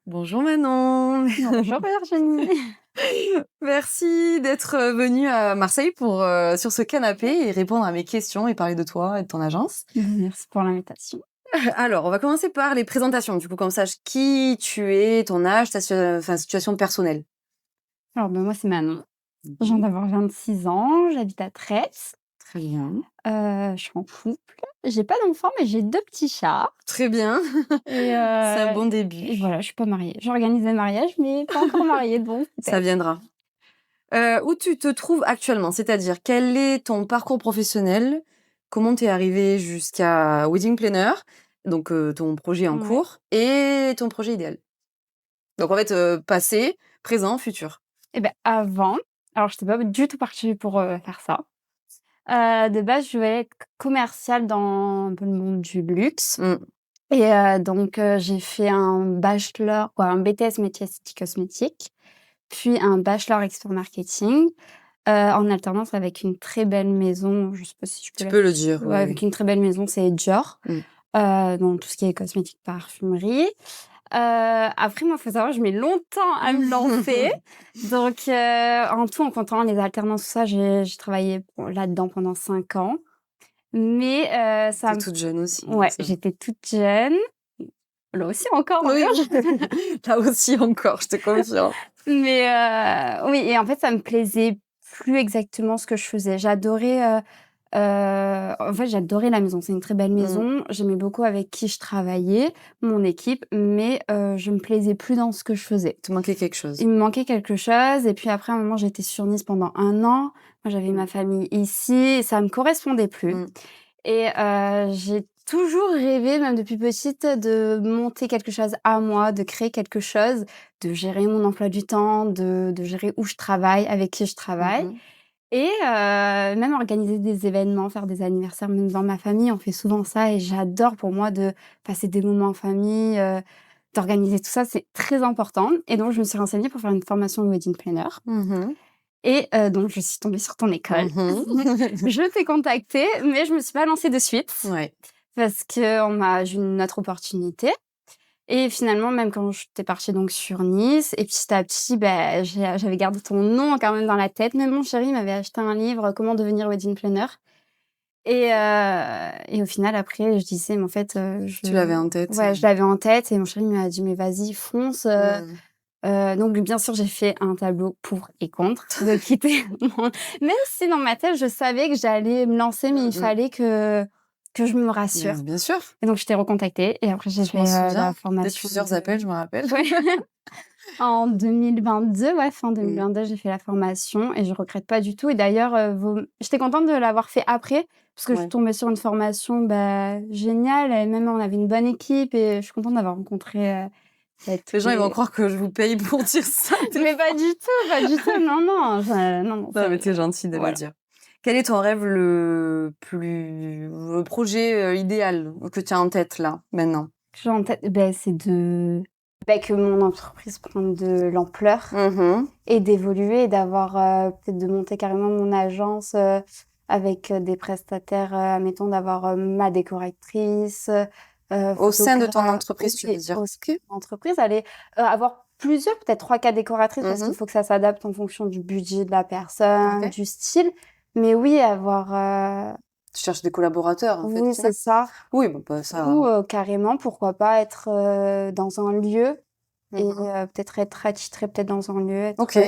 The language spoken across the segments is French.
Bonjour Manon, Bonjour Virginie. merci d'être venue à Marseille pour sur ce canapé et répondre à mes questions et parler de toi et de ton agence. Merci pour l'invitation. Alors, on va commencer par les présentations, du coup, qu'on sache qui tu es, ton âge, ta situation personnelle. Alors moi c'est Manon, je viens Mmh. d'avoir 26 ans, j'habite à Trèves, Très bien. je suis en couple, j'ai pas d'enfant mais j'ai 2 petits chats Très bien, et c'est un heu bon et début. voilà, je suis pas mariée. J'organise des mariages mais pas encore mariée donc Ça peut-être. viendra. Où tu te trouves actuellement? C'est-à-dire quel est ton parcours professionnel? Comment tu es arrivée jusqu'à Wedding Planner? Donc ton projet en Ouais. cours et ton projet idéal? Donc en fait, passé, présent, futur. Et ben avant, alors j'étais pas du tout partie pour, faire ça. De base, je voulais être commerciale dans un peu le monde du luxe Mmh. et j'ai fait un bachelor quoi, un BTS métier esthétique cosmétique, puis un bachelor expert marketing. En alternance avec une très belle maison, je sais pas si je peux Tu la peux le dire, ouais, oui, avec oui. une très belle maison, c'est Dior, Mmh. dans tout ce qui est cosmétique, parfumerie. Après moi, faut savoir, je mets longtemps à me lancer. Donc en tout, en comptant les alternances, tout ça, j'ai travaillé là-dedans pendant 5 ans. Mais Tu ça me toute jeune aussi, donc ouais, ça va. j'étais toute jeune, là aussi encore Oui, d'ailleurs. là aussi encore, je te confirme. Mais oui et en fait, ça me plaisait plus exactement ce que je faisais. En fait, j'adorais la maison. C'est une très belle Mmh. maison. J'aimais beaucoup avec qui je travaillais, mon équipe, mais je me plaisais plus dans ce que je faisais. Il te manquait quelque chose. Il me manquait quelque chose et puis après, à un moment, j'étais sur Nice pendant 1 an. Moi, j'avais Mmh. ma famille ici et ça me correspondait plus Mmh. et j'ai toujours rêvé, même depuis petite, de monter quelque chose à moi, de créer quelque chose, de gérer mon emploi du temps, de gérer où je travaille, avec qui je Mmh travaille mh. et même organiser des événements, faire des anniversaires, même dans ma famille, on fait souvent ça et j'adore pour moi de passer des moments en famille, d'organiser tout ça, c'est très important et donc je me suis renseignée pour faire une formation de wedding planner Mmh. et donc je suis tombée sur ton école. Mmh. Je t'ai contactée, mais je me suis pas lancée de suite Ouais. parce j'ai eu une autre opportunité et finalement, même quand j'étais partie donc sur Nice et petit à petit, j'avais gardé ton nom quand même dans la tête. Même mon chéri m'avait acheté un livre, «Comment devenir wedding planner» et au final après je disais: «Mais en fait, Tu l'avais en tête, ouais, je l'avais en tête et mon chéri m'a dit: «Mais vas-y fonce». mmh. Donc bien sûr, j'ai fait un tableau pour et contre de quitter mon même si dans ma tête, je savais que j'allais me lancer, mais Mmh il mh. fallait que je me rassure Bien sûr, et donc je t'ai recontactée et après j'ai je fait, m'en la souviens. De formation plusieurs de appels, je me rappelle. ouais, en 2022, ouais, fin Mmh. 2022, j'ai fait la formation et je regrette pas du tout et d'ailleurs, j'étais contente de l'avoir fait après parce que je suis Ouais. tombée sur une formation, géniale et même on avait une bonne équipe et je suis contente d'avoir rencontré, tous Les gens, ils vont les croire que je vous paye pour dire ça des mais fois. pas du tout, non, non, non, non, Non, mais c'est tu es gentille de le voilà. dire. Quel est ton rêve le projet, idéal que tu as en tête là, maintenant? J'ai en tête, c'est que mon entreprise prenne de l'ampleur Mmh mh. et d'évoluer et d'avoir, peut-être de monter carrément mon agence, avec, des prestataires, admettons d'avoir, ma décoratrice, Au sein de ton photographe entreprise, tu veux oui, dire? au sein OK. de l'entreprise, aller, avoir plusieurs, peut-être 3-4 décoratrices Mmh parce qu'il mh. faut que ça s'adapte en fonction du budget de la personne, OK. du style. Mais oui, avoir, Tu cherches des collaborateurs, en fait, oui, c'est direct? ça. Oui, bon, bah, ça Ou, carrément, pourquoi pas être, dans un lieu et mmh mh. peut-être être attitré peut-être dans un lieu, être, OK,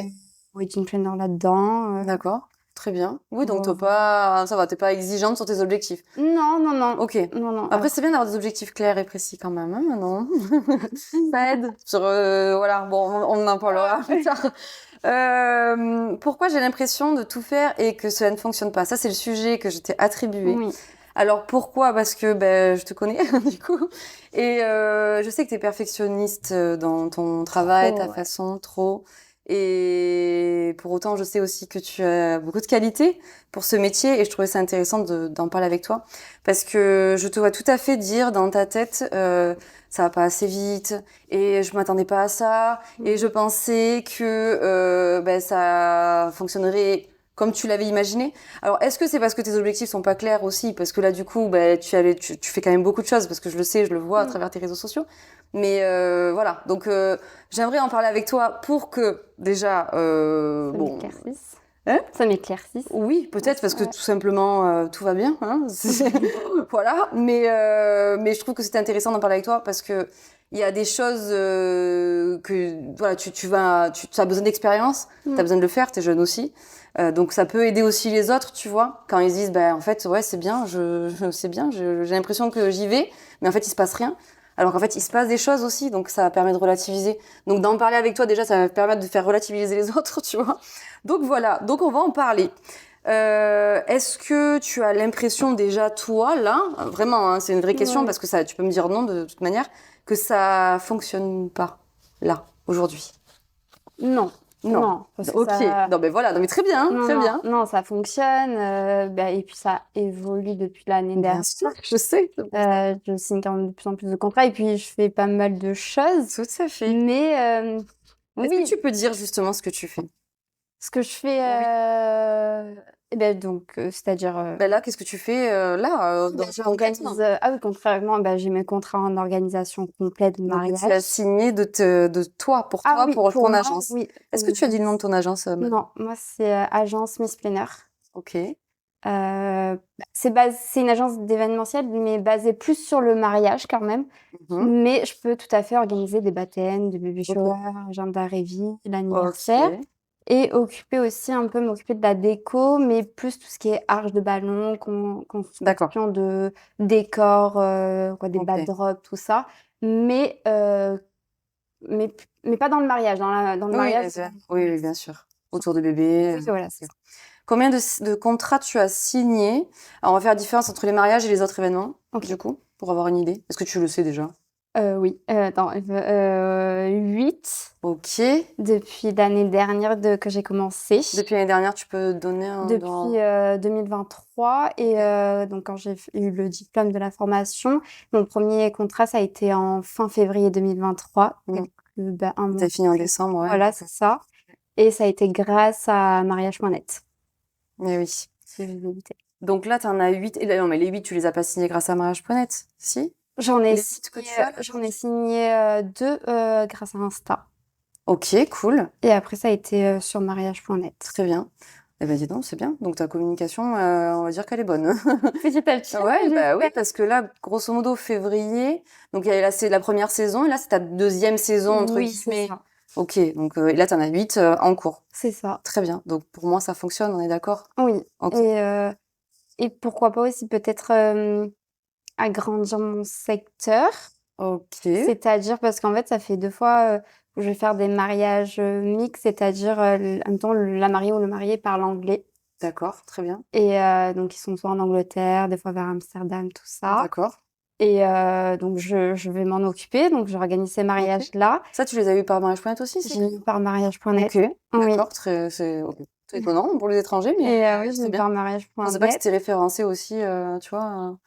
wedding planner là-dedans, d'accord, très bien. Oui, donc tu voir pas ça va, tu es pas exigeante sur tes objectifs? non, non, non, OK. non, non, Après, c'est après bien d'avoir des objectifs clairs et précis quand même, hein, non? Ça aide sur, voilà, bon, on en parlera plus tard. Pourquoi j'ai l'impression de tout faire et que cela ne fonctionne pas? Ça, c'est le sujet que je t'ai attribué. oui, Alors pourquoi? Parce que, je te connais du coup et je sais que tu es perfectionniste, dans ton travail, ta trop, ouais. façon, trop et pour autant, je sais aussi que tu as beaucoup de qualités pour ce métier et je trouvais ça intéressant d'en parler avec toi parce que je te vois tout à fait dire dans ta tête, «Ça va pas assez vite et je m'attendais pas à ça et Mmh. je pensais que, ça fonctionnerait comme tu l'avais imaginé. Alors, est-ce que c'est parce que tes objectifs sont pas clairs aussi? Parce que là, du coup, tu fais quand même beaucoup de choses, parce que je le sais, je le vois à travers tes réseaux sociaux. Mais voilà, donc j'aimerais en parler avec toi pour que, déjà, Ça bon... m'éclaircisse. Hein? Ça m'éclaircisse. Oui, peut-être parce que Ouais. tout simplement tout va bien, hein. Voilà. Mais je trouve que c'était intéressant d'en parler avec toi parce que il y a des choses que voilà, tu as besoin d'expérience, tu as besoin de le faire, t'es jeune aussi, donc ça peut aider aussi les autres, tu vois, quand ils se disent en fait ouais c'est bien, c'est bien, j'ai l'impression que j'y vais, mais en fait il se passe rien. Alors qu'en fait, il se passe des choses aussi, donc ça permet de relativiser. Donc d'en parler avec toi, déjà, ça va permettre de faire relativiser les autres, tu vois. Donc voilà, donc on va en parler. Est-ce que tu as l'impression déjà, toi, là, vraiment, hein, c'est une vraie question parce que ça, tu peux me dire non de toute manière, que ça fonctionne pas, là, aujourd'hui? Non. Non. Non, parce que Ok. ça... Non, mais voilà, non, mais très bien, Non, très non, bien. non, ça fonctionne. Et puis ça évolue depuis l'année Bien dernière. sûr, je sais. Je signe quand même de plus en plus de contrats et puis je fais pas mal de choses. Tout à fait. Mais Est-ce que oui, tu peux dire justement ce que tu fais? ce que je fais, c'est-à-dire, Ben là, qu'est-ce que tu fais là j'organise. Ah oui, contrairement, j'ai mes contrats en organisation complète de Donc, tu as mariage. signé de toi, pour Ah toi, oui, pour pour ton moi, agence. oui. Est-ce que tu as dit le nom de ton agence, Manon? Non, moi c'est agence Miss Planner. Ok. C'est une agence d'événementiel, mais basée plus sur le mariage quand même. Mhm. Mais je peux tout à fait organiser des baptêmes, des baby Ok. showers, agenda révi, l'anniversaire. Ok. Et m'occuper de la déco, mais plus tout ce qui est arche de ballon, D'accord. construction de décors, des Ok. backdrops, tout ça. Mais, mais, mais pas dans le mariage. Dans le Oui, mariage, oui, oui, bien sûr. Autour de bébé. oui, voilà, c'est Ok. ça. Combien de contrats tu as signés? Alors, on va faire la différence entre les mariages et les autres événements, Ok. du coup, pour avoir une idée. Est-ce que tu le sais déjà? Oui, attends, 8 Ok. depuis l'année dernière que j'ai commencé. Depuis l'année dernière, tu peux donner un... Depuis 2023 donc quand j'ai eu le diplôme de la formation, mon premier contrat ça a été en fin février 2023, Mm. un mois. T'as fini en décembre, ouais. Voilà, c'est ça. Et ça a été grâce à mariage.net Mais oui. que j'ai débuté. Donc là, t'en as 8. Et non, mais les 8, tu les as pas signés grâce à mariage.net, si? J'en ai Les 8 que tu as là? j'en ai signé 2 grâce à Insta. Ok, cool. Et après ça a été sur mariage.net. Très bien. Eh ben dis donc, c'est bien. Donc ta communication, on va dire qu'elle est bonne. Petit à petit. Ouais, bah oui, parce que là, grosso modo, février, donc là, c'est la première saison, et là, c'est ta deuxième saison, entre Oui, c'est guillemets. ça. Ok, donc et là, t'en as 8 en cours. C'est ça. Très bien. Donc pour moi, ça fonctionne, on est d'accord? Oui. Ok. Et pourquoi pas aussi peut-être agrandir mon secteur. Ok. C'est-à-dire parce qu'en fait, ça fait 2 fois où je vais faire des mariages mixtes, c'est-à-dire en même temps, la mariée ou le marié parle anglais. D'accord, très bien. Et donc, ils sont soit en Angleterre, des fois vers Amsterdam, tout ça. D'accord. Et donc, je vais m'en occuper. Donc, j'organise ces mariages-là. Ça, tu les as eu par mariage.net aussi, c'est J'ai mis par mariage.net. Ok, Oui. d'accord, c'est ok. Très étonnant pour les étrangers, mais Et oui, j'ai c'est mis bien. par Je pensais pas que mariage.net. c'était référencé aussi, tu vois,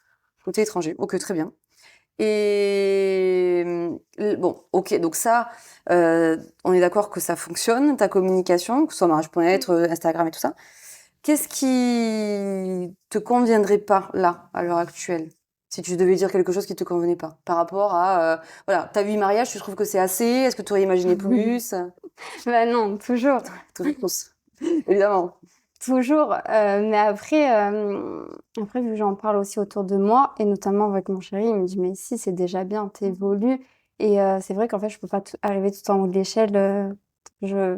côté étranger. Ok, très bien. Et bon, ok, donc ça, on est d'accord que ça fonctionne, ta communication, que ce soit mariage.net, Instagram et tout ça. Qu'est-ce qui te conviendrait pas là, à l'heure actuelle, si tu devais dire quelque chose qui te convenait pas, par rapport à, voilà, t'as 8 mariages, tu trouves que c'est assez? Est-ce que tu aurais imaginé plus? Bah non, toujours. Toujours plus, évidemment. Toujours, mais après vu que j'en parle aussi autour de moi et notamment avec mon chéri, il me dit: «Mais si, c'est déjà bien, tu évolues» et c'est vrai qu'en fait, je peux pas arriver tout en haut de l'échelle, je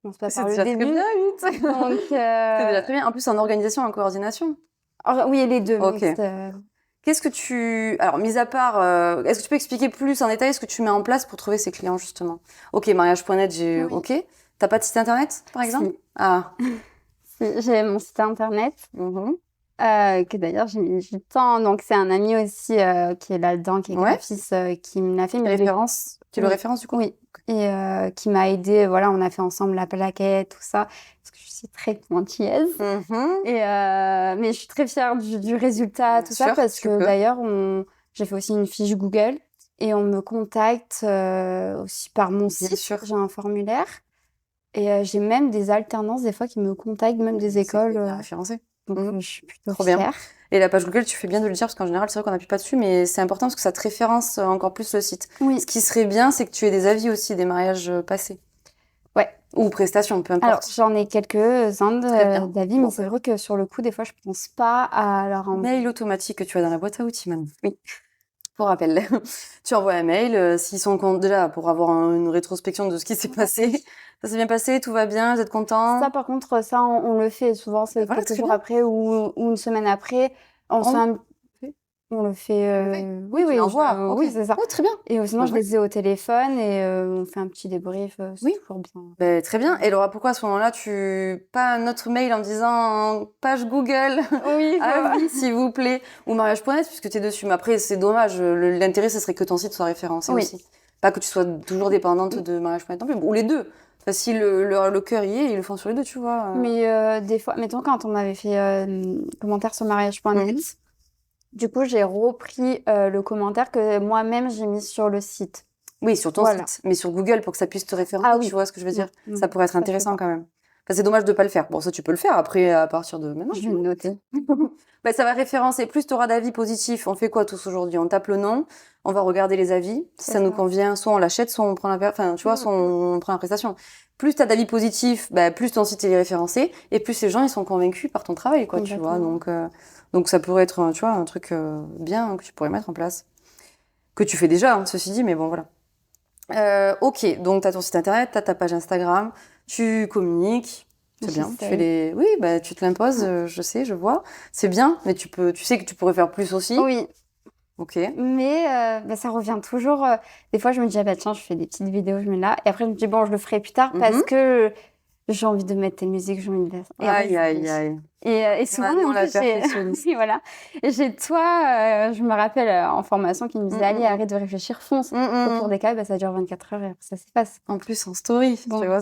commence pas C'est par le déjà très début. bien, 8. Donc C'est déjà très bien. En plus, en organisation, en coordination. oui, les 2 Ok. mixtes, Qu'est-ce que alors, mis à part, est-ce que tu peux expliquer plus en détail ce que tu mets en place pour trouver ces clients, justement? Ok, mariage.net, oui. ok. T'as pas de site internet, par exemple? Si. Ah. Si, j'ai mon site internet, Mhm. que d'ailleurs j'ai mis du temps, donc c'est un ami aussi, qui est là-dedans, qui est Ouais. graphiste, qui me l'a fait, mais Qui le oui, référence, du coup? oui, et qui m'a aidée, voilà, on a fait ensemble la plaquette, tout ça, parce que je suis très pointilleuse Mhm. et mais je suis très fière du résultat, Bien tout ça, sûr, parce tu que peux. d'ailleurs j'ai fait aussi une fiche Google et on me contacte aussi par mon Bien site, sûr. j'ai un formulaire Et j'ai même des alternances, des fois, qui me contactent, même des C'est écoles. bien référencé. Donc, je suis plutôt Trop bien. fière. Et la page Google, tu fais bien de le dire, parce qu'en général, c'est vrai qu'on n'appuie pas dessus, mais c'est important parce que ça te référence encore plus le site. Oui. Ce qui serait bien, c'est que tu aies des avis aussi, des mariages passés. Ouais. Ou prestations, peu Alors, importe. j'en ai quelques-uns Très bien. d'avis, mais c'est vrai que sur le coup, des fois, je pense pas à leur envoyer. Mail automatique que tu as dans la boîte à outils, man. Oui. Pour rappel, tu envoies un mail, s'ils sont déjà pour avoir une rétrospection de ce qui s'est passé. Ça s'est bien passé, tout va bien, vous êtes content? Ça, par contre, ça, on le fait. Souvent, c'est Voilà, quelques très jours bien. après ou une semaine après. On se fait on le fait. Oui, tu l'envoies. Oui, Ok. c'est ça. Ouais, très bien. Et sinon, je Ouais. les ai au téléphone et on fait un petit débrief. C'est Oui. toujours bien. Ben, très bien. Et Laura, pourquoi à ce moment-là, pas un autre mail en disant page Google, Oui, avis, s'il vous plaît, ou mariage.net, puisque tu es dessus. Mais après, c'est dommage. L'intérêt, ce serait que ton site soit référencé Oui. aussi. Pas que tu sois toujours dépendante de mariage.net non plus. Ou les deux. Enfin, si le cœur y est, ils le font sur les deux, tu vois. Mais des fois, mettons, quand on avait fait commentaire sur mariage.net, du coup, j'ai repris le commentaire que moi-même j'ai mis sur le site. Oui, sur ton site, mais sur Google pour que ça puisse te référencer, Ah oui. tu vois ce que je veux dire? Non, Ça pourrait être ça, je fais intéressant pas. quand même. Enfin, c'est dommage de pas le faire. Bon, ça, tu peux le faire après, à partir de maintenant. Je vais le noter. Ben, ça va référencer. Plus tu auras d'avis positifs. On fait quoi tous aujourd'hui? On tape le nom, on va regarder les avis. Si ça nous convient, soit on l'achète, soit on prend enfin, tu vois, soit on prend la prestation. Plus tu as d'avis positifs, ben, plus ton site est référencé et plus ces gens, ils sont convaincus par ton travail, quoi, tu vois. Donc ça pourrait être, tu vois, un truc bien que tu pourrais mettre en place. Que tu fais déjà, hein, ceci dit, mais bon, voilà. Ok, donc tu as ton site internet, tu as ta page Instagram, tu communiques, c'est bien. Tu fais oui, bah, tu te l'imposes, je sais, je vois. C'est bien, mais tu sais que tu pourrais faire plus aussi. Oui. Ok. Mais ça revient toujours. Des fois, je me dis, ah bah tiens, je fais des petites vidéos, je mets là. Et après, je me dis, bon, je le ferai plus tard parce que j'ai envie de mettre telle musique, j'ai envie de... Aïe, aïe, aïe. Et souvent, Manon, la en plus, perfectionniste. oui, voilà. Et j'ai toi, je me rappelle en formation qui me disait, allez, arrête de réfléchir, fonce. Au cours des cas, bah, ça dure 24 heures et après, ça s'efface. En plus, en story, Bon, tu vois.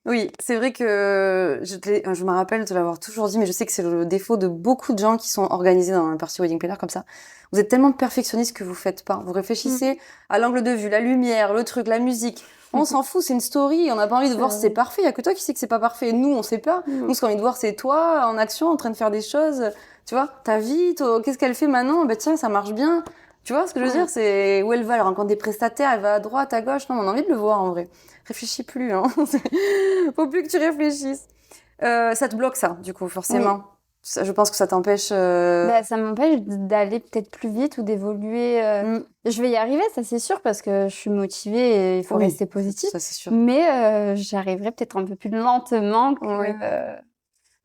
Oui, c'est vrai que je me rappelle de l'avoir toujours dit, mais je sais que c'est le défaut de beaucoup de gens qui sont organisés dans un party wedding planner comme ça. Vous êtes tellement perfectionniste que vous faites pas. Vous réfléchissez à l'angle de vue, la lumière, le truc, la musique. On s'en fout, c'est une story. On n'a pas envie de voir si c'est parfait. Il y a que toi qui sais que c'est pas parfait. Nous, on sait pas. Nous, ce qu'on a envie de voir, c'est toi en action, en train de faire des choses. Tu vois, ta vie, qu'est-ce qu'elle fait maintenant? Ben tiens, ça marche bien. Tu vois ce que je veux dire? C'est où elle va, elle rencontre des prestataires, elle va à droite, à gauche. Non, on a envie de le voir en vrai. Réfléchis plus, hein. Faut plus que tu réfléchisses. Ça te bloque ça, du coup, forcément. Oui. Ça, je pense que ça t'empêche. Bah, ça m'empêche d'aller peut-être plus vite ou d'évoluer. Je vais y arriver, ça c'est sûr, parce que je suis motivée et il faut rester positif. Ça, c'est sûr. Mais j'arriverai peut-être un peu plus lentement que...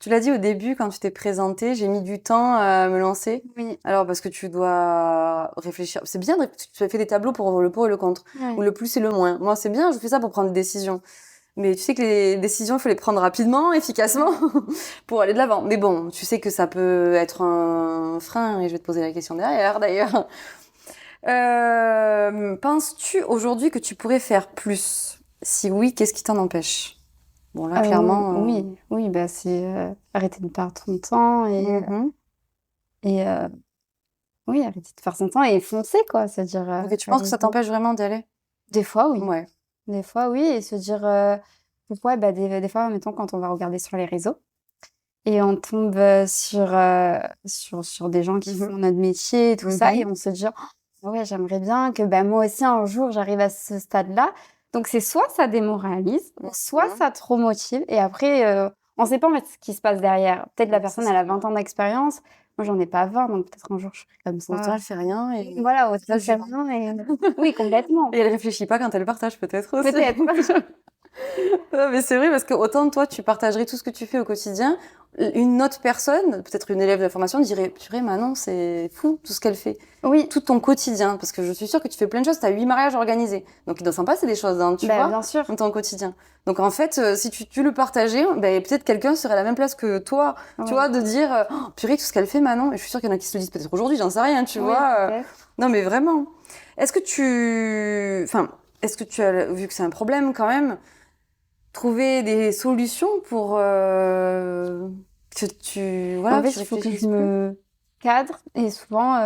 Tu l'as dit au début, quand tu t'es présentée, j'ai mis du temps à me lancer. Oui. Alors, parce que tu dois réfléchir. C'est bien, tu fais des tableaux pour le pour et le contre. Ouais. Ou le plus et le moins. Moi, c'est bien, je fais ça pour prendre des décisions. Mais tu sais que les décisions, il faut les prendre rapidement, efficacement, pour aller de l'avant. Mais bon, tu sais que ça peut être un frein, et je vais te poser la question derrière, d'ailleurs. Penses-tu aujourd'hui que tu pourrais faire plus? Si oui, qu'est-ce qui t'en empêche? Bon, là, clairement... Oui, bah, c'est arrêter de perdre son temps et oui, arrêter de faire son temps et foncer, quoi. C'est-à-dire... Ok, tu penses que ça t'empêche vraiment d'y aller? Des fois, oui. Ouais. Des fois, oui, et se dire... pourquoi, bah, des fois, mettons, quand on va regarder sur les réseaux, et on tombe sur des gens qui font notre métier et tout ça, et on se dit, oh, ouais, j'aimerais bien que bah, moi aussi, un jour, j'arrive à ce stade-là. Donc, c'est soit ça démoralise, soit ça te remotive, et après, on sait pas en fait ce qui se passe derrière. Peut-être la personne, elle a 20 ans d'expérience, moi, j'en ai pas 20, donc peut-être un jour, je serai comme ça. Autant elle fait rien et... Voilà, autant elle fait rien, et... Oui, complètement. Et elle réfléchit pas quand elle partage, peut-être aussi. Peut-être. Non, mais c'est vrai, parce que autant toi, tu partagerais tout ce que tu fais au quotidien, une autre personne, peut-être une élève de la formation, dirait, purée, Manon, c'est fou, tout ce qu'elle fait. Oui. Tout ton quotidien, parce que je suis sûre que tu fais plein de choses, tu as 8 mariages organisés. Donc, il doit s'en passer des choses, hein, tu vois, Bien sûr. dans ton quotidien. Donc, en fait, si tu le partageais, ben, peut-être quelqu'un serait à la même place que toi, tu vois, de dire, oh, purée, tout ce qu'elle fait, Manon. Et je suis sûre qu'il y en a qui se le disent peut-être aujourd'hui, j'en sais rien, tu vois. Non, mais vraiment. Est-ce que tu as, vu que c'est un problème quand même, trouver des solutions pour que tu... Voilà, en fait, il faut que je me cadre, et souvent...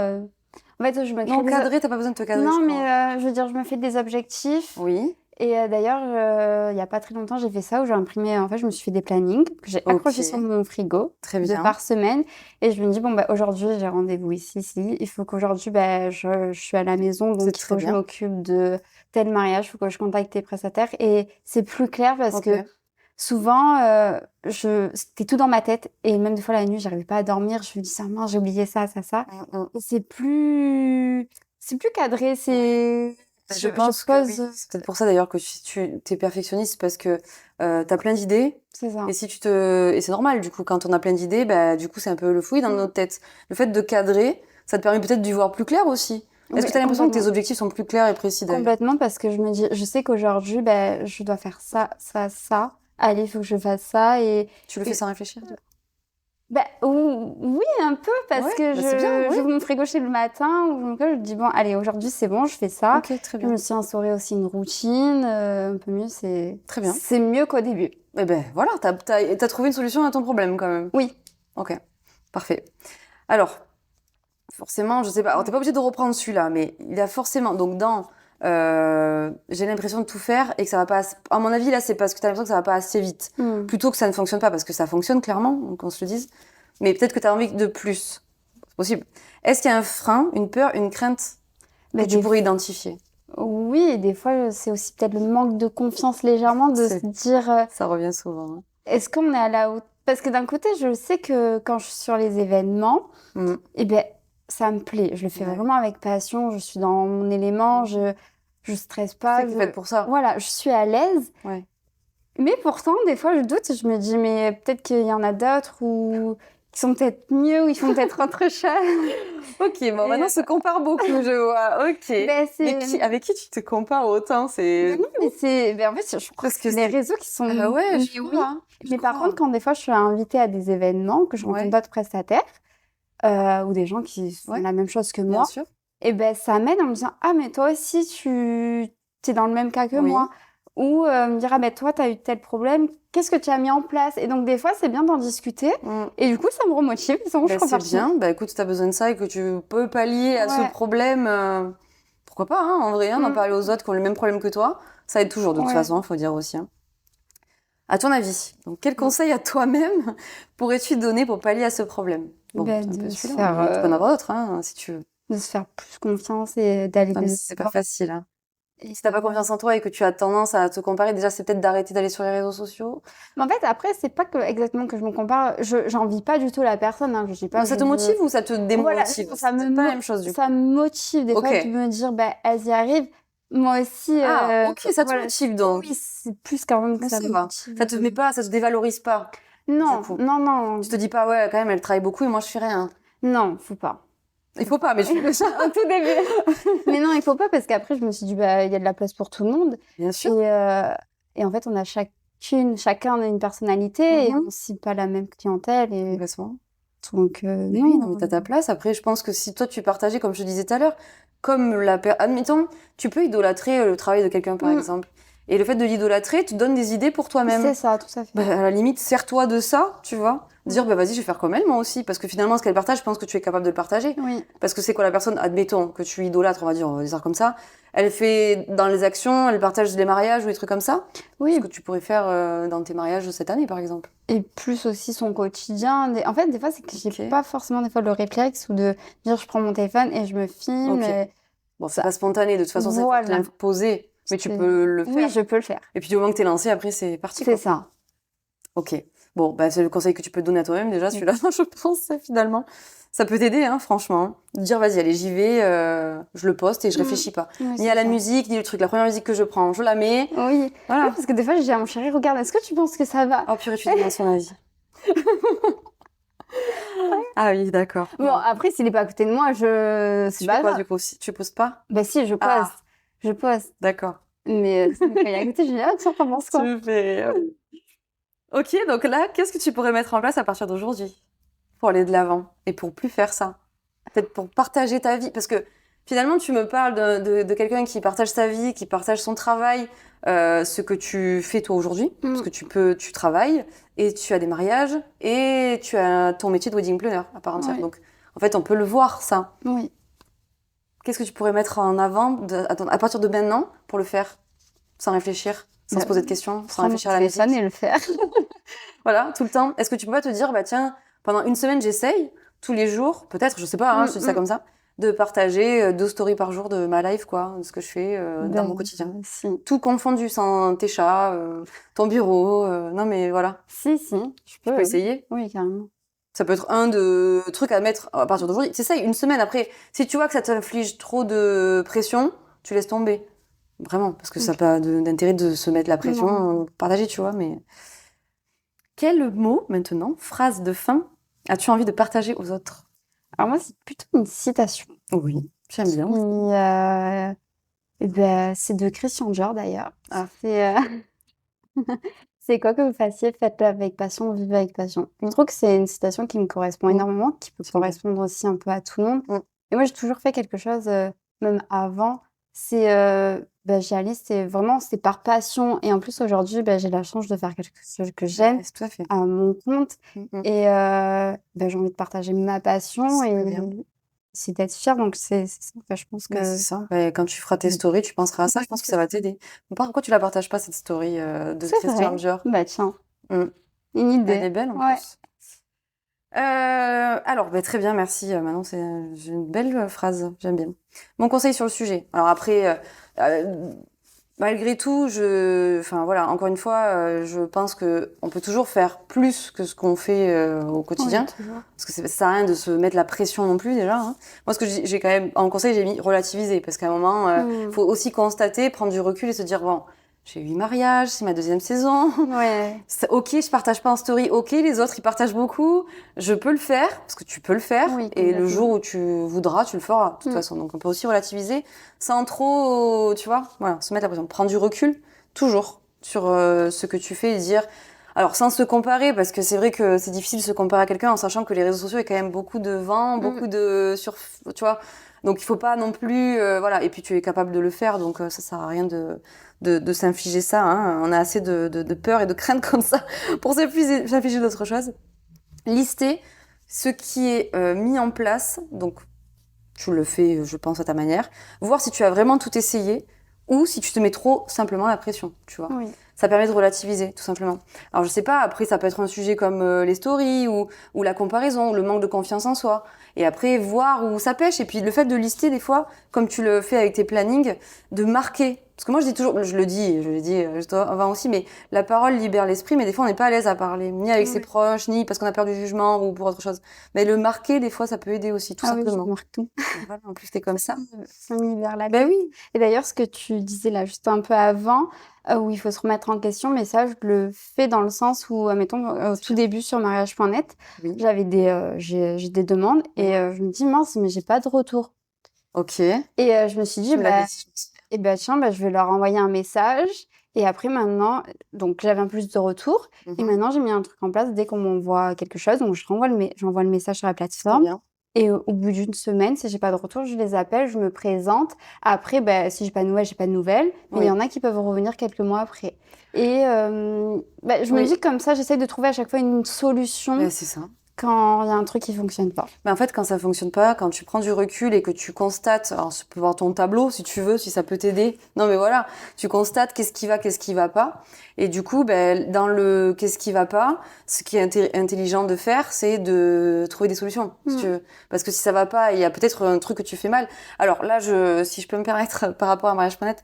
En fait, je me crée non, cadrer, t'as pas besoin de te cadrer. Non, mais je veux dire, je me fais des objectifs. Oui. Et d'ailleurs, il y a pas très longtemps, j'ai fait ça où j'ai imprimé, en fait, je me suis fait des plannings que j'ai accrochés sur Ok, mon frigo très 2 bien. par semaine et je me dis: «Bon, bah, aujourd'hui, j'ai rendez-vous ici, ici. Il faut qu'aujourd'hui, bah, je suis à la maison, C'est donc il faut très que je bien. m'occupe de tel mariage, il faut que je contacte tes prestataires» et c'est plus clair parce Ok. que souvent, c'était tout dans ma tête et même des fois la nuit, j'arrivais pas à dormir. Je me dis: «Ah mince, j'ai oublié ça, ça, ça» Mm. et c'est plus cadré, c'est Je je pense que oui. pose, C'est peut-être pour ça d'ailleurs que tu es perfectionniste parce que t'as plein d'idées. c'est ça. Et et c'est normal du coup quand on a plein d'idées, bah du coup c'est un peu le fouillis dans Mmh. notre tête. Le fait de cadrer, ça te permet peut-être d'y voir plus clair aussi. Est-ce que tu Ouais, as l'impression que tes complètement. objectifs sont plus clairs et précis d'ailleurs? Complètement parce que je me dis je sais qu'aujourd'hui, ben je dois faire ça, ça, ça. Allez, il faut que je fasse ça Tu le fais et sans réfléchir du coup? bah, oui, un peu parce Ouais, que bah c'est bien, ouais. j'ouvre mon frigo chez le matin ou je me dis: «Bon, allez, aujourd'hui, c'est bon, je fais ça». Ok, très Je bien. me suis instauré aussi une routine, un peu mieux, Très bien. c'est mieux qu'au début. Eh ben voilà, t'as trouvé une solution à ton problème quand même. Oui. Ok, parfait. Alors, forcément, je sais pas. Alors, t'es Ouais. pas obligé de reprendre celui-là, mais il y a forcément. Donc, j'ai l'impression de tout faire et que ça va pas. À mon avis, là, c'est parce que t'as l'impression que ça va pas assez vite. Mmh. Plutôt que ça ne fonctionne pas, parce que ça fonctionne clairement, qu'on se le dise. Mais peut-être que t'as envie de plus. C'est possible. Est-ce qu'il y a un frein, une peur, une crainte que Bah, tu des pourrais f identifier? oui et des fois, c'est aussi peut-être le manque de confiance légèrement de se C'est, dire, ça revient souvent, hein. «Est-ce qu'on est à la haute?» parce que d'un côté, je sais que quand je suis sur les événements, Mm. et ben ça me plaît. Je le fais Ouais. vraiment avec passion, je suis dans mon élément, Mm. je stresse Tu sais pas, que t'es faite pour ça. voilà, je suis à l'aise. Ouais. Mais pourtant, des fois, je doute, je me dis: «Mais peut-être qu'il y en a d'autres ou qui sont peut-être mieux ou ils font peut-être autre chose» Ok, bon, et maintenant on se compare beaucoup, je vois. Ok. ben Mais c'est avec qui tu te compares autant? ben C'est non, mais en fait, je crois que parce que c'est les c'est. réseaux qui sont Ouais, je mais oui. crois, hein. Je Mais par contre, crois. quand des fois, je suis invitée à des événements, que je rencontre Ouais, d'autres prestataires, ou des gens qui font ouais, la même chose que bien moi. sûr. Et ben ça m'aide en me disant: «Ah mais toi aussi tu es dans le même cas que Oui. moi» ou me dire: «Ah ben toi tu as eu tel problème, qu'est-ce que tu as mis en place?» et donc des fois, c'est bien d'en discuter Mm. et du coup, ça me remotive, c'est bon, je Ben, suis c'est repartie. bien. Bah écoute, si t'as besoin de ça et que tu peux pallier à ce Ouais, problème, pourquoi pas, hein, en vrai, hein, d'en parler mmh, aux autres qui ont le même problème que toi, ça aide toujours de toute ouais, façon, faut dire aussi, hein. À ton avis, donc quel mmh. conseil à toi-même pourrais-tu donner pour pallier à ce problème? Bon, Bah c'est un peu de se celui-là, faire, mais tu peux en avoir d'autres, hein, si tu veux. plus confiance et d'aller Non, mais de c'est pas l'avant facile, hein. et Si t'as pas confiance en toi et que tu as tendance à te comparer, déjà, c'est peut-être d'arrêter d'aller sur les réseaux sociaux. mais en fait, après, c'est pas que exactement que je me compare, je j'envie pas du tout la personne, hein, je dis pas Non, que ça je te motive veux ou ça te voilà, démotive? non, C'est peut-être pas la même chose, du coup. ça me motive des fois de Ok. me dire: «Bah, elles y arrivent, moi aussi, Ah, ok, ça te voilà». motive donc. Oui, c'est plus quand même que Bon, ça ça me va. motive, Ça te met pas, ça te dévalorise pas, du non, coup. non, Tu te non, dis pas, ouais, quand même, elle travaille beaucoup et moi, je fais rien. non, faut pas, Il faut faut pas. pas, mais tu fais ça. Au tout début. Mais non, il faut pas parce qu'après je me suis dit: «Bah, il y a de la place pour tout le monde» Bien et sûr. en fait, on a chacun a une personnalité et Mhm. on cible pas la même clientèle et Complètement. donc Mais oui, non, non, mais t'as ta place. Après, je pense que si toi, tu partageais, comme je te disais tout à l'heure, admettons, tu peux idolâtrer le travail de quelqu'un, par mmh, exemple. Et le fait de l'idolâtrer te donne des idées pour c'est toi-même. ça, tout à Bah, fait. à la limite, sers-toi de ça, tu vois. Dire, Mmh, bah vas-y, je vais faire comme elle, moi aussi. Parce que finalement, ce qu'elle partage, je pense que tu es capable de le partager. oui, Parce que c'est quoi la personne, admettons, que tu idolâtres, on va dire comme ça. Elle fait dans les actions, elle partage les mariages ou des trucs comme ça. Ce oui que tu pourrais faire dans tes mariages cette année, par exemple. et plus aussi son quotidien, des en fait, des fois, c'est que j'ai Ok. pas forcément des fois le réflexe ou de dire: «Je prends mon téléphone et je me filme» Ok. et Bon, c'est ça pas spontané, de toute façon, c'est pas te voilà, l'imposer. Mais tu c'est peux le oui, faire. je peux le faire. Et puis du moment que t'es lancé, après, c'est parti, C'est quoi. ça. Ok. Bon, bah, c'est le conseil que tu peux te donner à toi-même, déjà, Mmh, celui-là, je pense, finalement. Ça peut t'aider, hein, franchement, hein. Dire, vas-y, allez, j'y vais, je le poste et je mmh, réfléchis pas. oui, Ni c'est à la ça. musique, ni le truc. La première musique que je prends, je la mets. Oui. Oui, Voilà. parce que des fois, je dis à mon chéri: «Regarde, est-ce que tu penses que ça va?» Oh, purée, tu demandes son avis. Ah oui, d'accord. Bon, Bon. après, s'il est pas à côté de moi, c'est Tu fais pas quoi, grave. du coup? Tu poses pas? Bah si, je poste, Ah, je poste. d'accord. Mais quand il est à côté, je dis: «Ah tiens, tu en penses Tu quoi?» me fais... Ok, donc là, qu'est-ce que tu pourrais mettre en place à partir d'aujourd'hui pour aller de l'avant et pour plus faire ça? Peut-être pour partager ta vie, parce que finalement, tu me parles de quelqu'un qui partage sa vie, qui partage son travail, ce que tu fais toi aujourd'hui, parce Mmh, que tu travailles et tu as des mariages et tu as ton métier de wedding planner à part entière. oui, Donc, en fait, on peut le voir, ça. oui. Qu'est-ce que tu pourrais mettre en avant à partir de maintenant pour le faire? sans réfléchir, sans se poser de questions, sans Prendre réfléchir mon à la musique. téléphone et le faire. Voilà, tout le temps. Est-ce que tu peux pas te dire, bah tiens, pendant une semaine, j'essaye, tous les jours, peut-être, je sais pas, je te dis ça comme ça, de partager 2 stories par jour de ma life, quoi, de ce que je fais dans mon quotidien. Si. Tout confondu, sans tes chats, ton bureau, non mais voilà, Si, tu peux essayer. Oui, carrément. Ça peut être un de trucs à mettre à partir d'aujourd'hui. C'est ça, une semaine après. Si tu vois que ça t'inflige trop de pression, tu laisses tomber. Vraiment, parce que ça n'a pas d'intérêt de se mettre la pression, partager, tu vois, mais... Quel mot, maintenant, phrase de fin, as-tu envie de partager aux autres? Alors moi, c'est plutôt une citation. Oui, j'aime bien. C'est de Christian Dior, d'ailleurs. Ah. C'est quoi que vous fassiez, faites-le avec passion, vivez avec passion. Je trouve que c'est une citation qui me correspond énormément, qui peut correspondre aussi un peu à tout le monde. Et moi, j'ai toujours fait quelque chose, même avant, c'est j'y c'est par passion. Et en plus, aujourd'hui, j'ai la chance de faire quelque chose que j'aime Tout à fait. à mon compte. Et j'ai envie de partager ma passion et c'est d'être fière. Donc, c'est ça. Je pense que... C'est ça. Quand tu feras tes stories, tu penseras à ça. Je pense que ça va t'aider. Pourquoi tu la partages pas, cette story de Christian Dior? Tiens, Mm. une idée. Elle est belle, en plus. Alors, très bien, merci. Manon, c'est une belle phrase. J'aime bien. Mon conseil sur le sujet. Alors après, malgré tout, encore une fois, je pense que on peut toujours faire plus que ce qu'on fait au quotidien. Parce que ça sert à rien de se mettre la pression non plus, déjà. Hein. Moi, ce que j'ai quand même, en conseil, j'ai mis relativiser. Parce qu'à un moment, faut aussi constater, prendre du recul et se dire, bon, j'ai 8 mariages, c'est ma 2e saison. Ok, je partage pas en story. Ok, les autres, ils partagent beaucoup. Je peux le faire, parce que tu peux le faire. Et le jour où tu voudras, tu le feras, de toute façon. Donc, on peut aussi relativiser sans trop, tu vois, se mettre la pression. Prendre du recul, toujours, sur ce que tu fais et dire... Alors, sans se comparer, parce que c'est vrai que c'est difficile de se comparer à quelqu'un en sachant que les réseaux sociaux, il y a quand même beaucoup de vent, beaucoup de... tu vois. Donc, il faut pas non plus... Et puis, tu es capable de le faire, donc ça sert à rien de s'infliger ça. Hein. On a assez de peur et de crainte comme ça pour s'infliger d'autres choses. Lister ce qui est mis en place, donc tu le fais, je pense, à ta manière. Voir si tu as vraiment tout essayé ou si tu te mets trop simplement la pression, tu vois. Ça permet de relativiser, tout simplement. Alors, je sais pas, après, ça peut être un sujet comme les stories ou la comparaison, le manque de confiance en soi. Et après, voir où ça pêche. Et puis, le fait de lister, des fois, comme tu le fais avec tes plannings, de marquer. Parce que moi, je dis toujours, je l'ai dit juste avant aussi, mais la parole libère l'esprit, mais des fois, on n'est pas à l'aise à parler, ni avec ses proches, ni parce qu'on a peur du jugement ou pour autre chose. Mais le marquer, des fois, ça peut aider aussi, tout simplement. Oui, je marque tout. Voilà, en plus, t'es comme ça. Ça me libère la tête. Oui. Et d'ailleurs, ce que tu disais là, juste un peu avant, où il faut se remettre en question, mais ça, je le fais dans le sens où, mettons, au tout début sur mariage.net, j'avais j'ai des demandes et je me dis, mince, mais j'ai pas de retour. Ok. Et je me suis dit, je vais leur envoyer un message. Et après, maintenant, donc j'avais un plus de retour. Et maintenant, j'ai mis un truc en place. Dès qu'on m'envoie quelque chose, donc j'envoie le message sur la plateforme. Et au bout d'une semaine, si j'ai pas de retour, je les appelle, je me présente. Après, si j'ai pas de nouvelles, j'ai pas de nouvelles. Mais il y en a qui peuvent revenir quelques mois après. Et je me dis comme ça, j'essaie de trouver à chaque fois une solution. C'est ça. Quand il y a un truc qui fonctionne pas. Mais en fait, quand ça fonctionne pas, quand tu prends du recul et que tu constates, alors tu peux voir ton tableau si tu veux, si ça peut t'aider. Non mais voilà, tu constates qu'est-ce qui va pas. Et du coup, dans le qu'est-ce qui va pas, ce qui est intelligent de faire, c'est de trouver des solutions. Si tu veux. Parce que si ça va pas, il y a peut-être un truc que tu fais mal. Alors là, si je peux me permettre par rapport à mariage.net,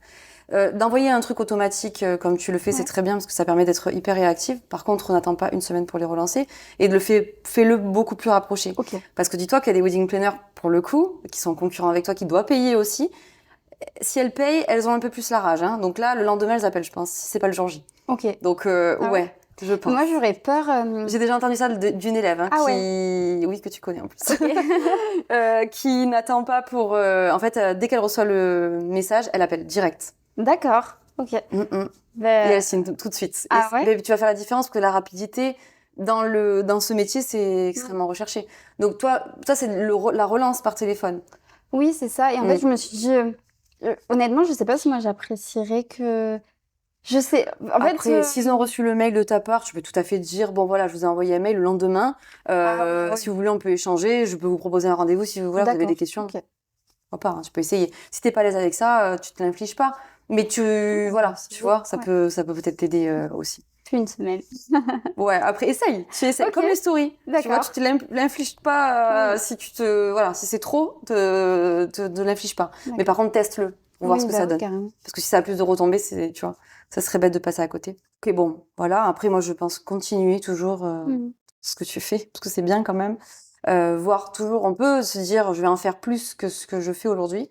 d'envoyer un truc automatique comme tu le fais, c'est très bien parce que ça permet d'être hyper réactive. Par contre, on n'attend pas une semaine pour les relancer et fais-le beaucoup plus rapproché. Parce que dis-toi qu'il y a des wedding planners, pour le coup, qui sont concurrents avec toi, qui doivent payer aussi. Si elles payent, elles ont un peu plus la rage. Hein. Donc là, le lendemain, elles appellent, je pense, si c'est pas le jour J. Donc, je pense. Moi, j'aurais peur... J'ai déjà entendu ça d'une élève oui, que tu connais en plus, qui n'attend pas pour... en fait, dès qu'elle reçoit le message, elle appelle direct. D'accord, ok. Et elle signe tout de suite. Mais tu vas faire la différence parce que la rapidité dans ce métier, c'est extrêmement recherché. Donc toi, ça c'est la relance par téléphone. Oui, c'est ça. Et en fait, je me suis dit, honnêtement, je sais pas si moi j'apprécierais que... Je sais. Après, s'ils ont reçu le mail de ta part, tu peux tout à fait dire, bon voilà, je vous ai envoyé un mail le lendemain. Si vous voulez, on peut échanger. Je peux vous proposer un rendez-vous si vous avez des questions. Pourquoi pas, tu peux essayer. Si t'es pas à l'aise avec ça, tu te l'infliges pas. Mais voilà, tu vois, ça Ouais. peut peut-être t'aider aussi. Plus une semaine. Ouais, après essaye. Tu essayes Ok. comme les stories. Tu vois, D'accord. tu te l'infliges pas Oui. si voilà, si c'est trop, te l'inflige pas. Mais D'accord. par contre, teste-le pour voir Oui, ce que bah ça oui, donne. carrément. Parce que si ça a plus de retombées, tu vois, ça serait bête de passer à côté. Ok, bon, voilà. Après, moi, je pense continuer toujours ce que tu fais, parce que c'est bien quand même. Voir toujours, on peut se dire, je vais en faire plus que ce que je fais aujourd'hui.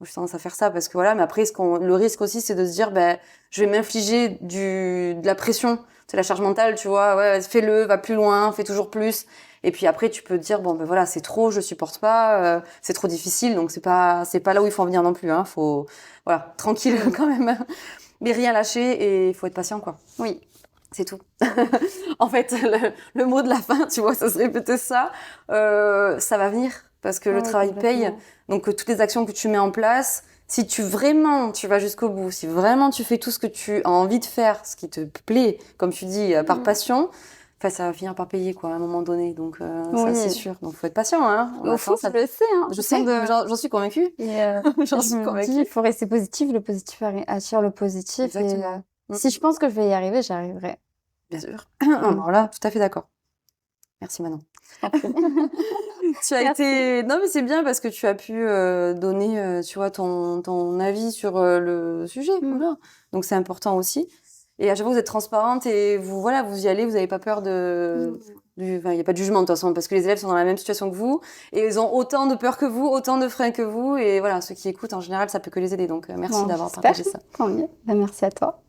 Moi, j'ai tendance à faire ça parce que voilà, mais après, le risque aussi, c'est de se dire, ben, je vais m'infliger de la pression, c'est la charge mentale, tu vois, ouais, fais-le, va plus loin, fais toujours plus. Et puis après, tu peux te dire, bon, ben voilà, c'est trop, je supporte pas, c'est trop difficile, donc c'est pas là où il faut en venir non plus, hein, faut, voilà, tranquille quand même, mais rien lâcher et il faut être patient, quoi. Oui. C'est tout. En fait, le mot de la fin, tu vois, ça serait peut-être ça. Ça va venir parce que le Ouais, travail paye. complètement. Donc, toutes les actions que tu mets en place, si vraiment tu vas jusqu'au bout, si vraiment tu fais tout ce que tu as envie de faire, ce qui te plaît, comme tu dis, par passion, enfin, ça va finir par payer, quoi, à un moment donné. Donc, ça, c'est Oui. sûr. Donc, faut être patient, hein. On Au attend, fond, ça... je le sais, hein. Je sais, j'en suis convaincue. Et J'en je suis me dis, il convaincue. faut rester positif. Le positif attire le positif. Et Exactement. si je pense que je vais y arriver, j'y arriverai. Bien sûr. Alors là, tout à fait d'accord. Merci Manon. Je t'en prie. Tu as Merci. été... Non, mais c'est bien parce que tu as pu donner, tu vois, ton avis sur le sujet. Voilà. Donc, c'est important aussi. Et à chaque fois, vous êtes transparente et voilà, vous y allez, vous n'avez pas peur enfin, il n'y a pas de jugement de toute façon parce que les élèves sont dans la même situation que vous et ils ont autant de peur que vous, autant de freins que vous. Et voilà, ceux qui écoutent, en général, ça peut que les aider. Donc, merci Bon, d'avoir j'espère. partagé ça. Tant mieux. Bah, merci à toi.